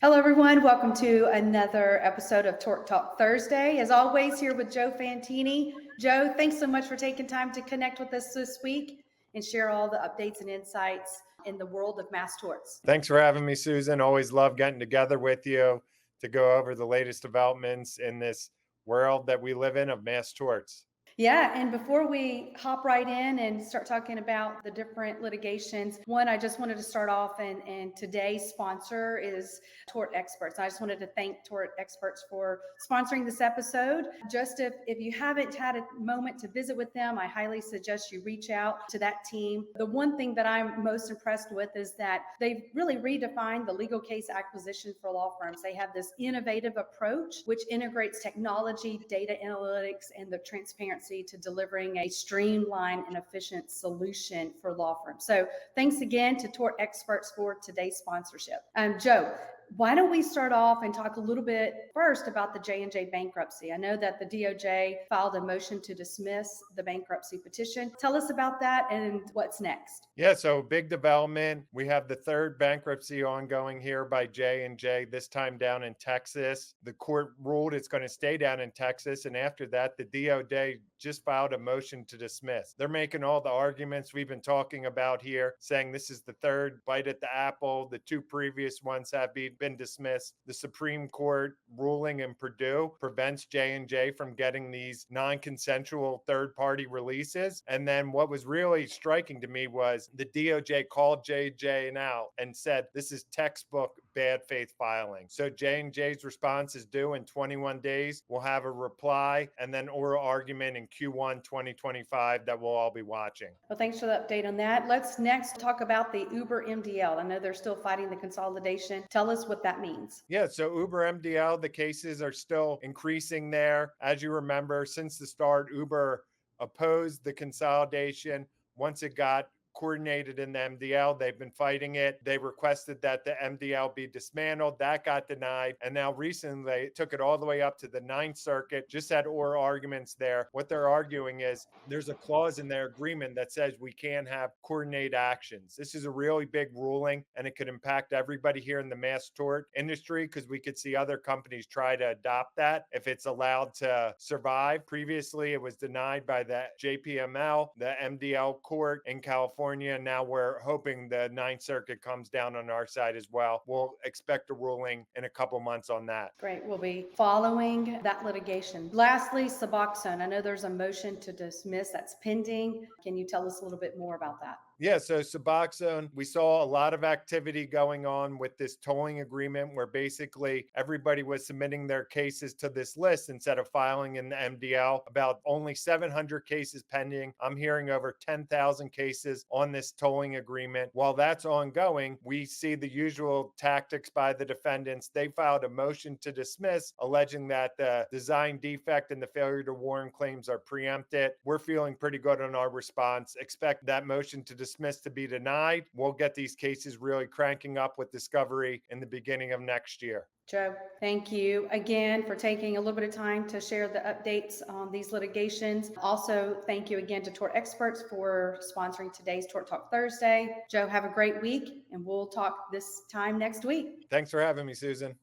Hello, everyone. Welcome to another episode of Tort Talk Thursday. As always, here with Joe Fantini. Joe, thanks so much for taking time to connect with us this week and share all the updates and insights in the world of mass torts. Thanks for having me, Susan. Always love getting together with you to go over the latest developments in this world that we live in of mass torts. Yeah, and before we hop right in and start talking about the different litigations, one, I just wanted to start off, and today's sponsor is Tort Experts. I just wanted to thank Tort Experts for sponsoring this episode. Just if you haven't had a moment to visit with them, I highly suggest you reach out to that team. The one thing that I'm most impressed with is that they've really redefined the legal case acquisition for law firms. They have this innovative approach, which integrates technology, data analytics, and the transparency to delivering a streamlined and efficient solution for law firms. So thanks again to Tort Experts for today's sponsorship. Joe, why don't we start off and talk a little bit first about the J&J bankruptcy? I know that the DOJ filed a motion to dismiss the bankruptcy petition. Tell us about that and what's next. Yeah, so big development. We have the third bankruptcy ongoing here by J&J, this time down in Texas. The court ruled it's going to stay down in Texas. And after that, the DOJ just filed a motion to dismiss. They're making all the arguments we've been talking about here, saying this is the third bite at the apple. The two previous ones have been dismissed. The Supreme Court ruling in Purdue prevents J&J from getting these non-consensual third-party releases. And then what was really striking to me was the DOJ called J&J out and said, this is textbook bad faith filing. So J&J's response is due in 21 days. We'll have a reply and then oral argument in Q1 2025 that we'll all be watching. Well, thanks for the update on that. Let's next talk about the Uber MDL. I know they're still fighting the consolidation. Tell us what that means. Yeah, so Uber MDL, the cases are still increasing there. As you remember, since the start, Uber opposed the consolidation. Once it got coordinated in the MDL, they've been fighting it. They requested that the MDL be dismantled. That got denied. And now recently they took it all the way up to the Ninth Circuit, just had oral arguments there. What they're arguing is there's a clause in their agreement that says we can't have coordinated actions. This is a really big ruling, and it could impact everybody here in the mass tort industry because we could see other companies try to adopt that if it's allowed to survive. Previously, it was denied by the JPML, the MDL court in California. Now we're hoping the Ninth Circuit comes down on our side as well. We'll expect a ruling in a couple months on that. Great. We'll be following that litigation. Lastly, Suboxone. I know there's a motion to dismiss that's pending. Can you tell us a little bit more about that? Yeah, so Suboxone, we saw a lot of activity going on with this tolling agreement where basically everybody was submitting their cases to this list instead of filing in the MDL. About only 700 cases pending. I'm hearing over 10,000 cases on this tolling agreement. While that's ongoing, we see the usual tactics by the defendants. They filed a motion to dismiss, alleging that the design defect and the failure to warn claims are preempted. We're feeling pretty good on our response. Expect that motion to dismiss to be denied. We'll get these cases really cranking up with discovery in the beginning of next year. Joe, thank you again for taking a little bit of time to share the updates on these litigations. Also, thank you again to Tort Experts for sponsoring today's Tort Talk Thursday. Joe, have a great week, and we'll talk this time next week. Thanks for having me, Susan.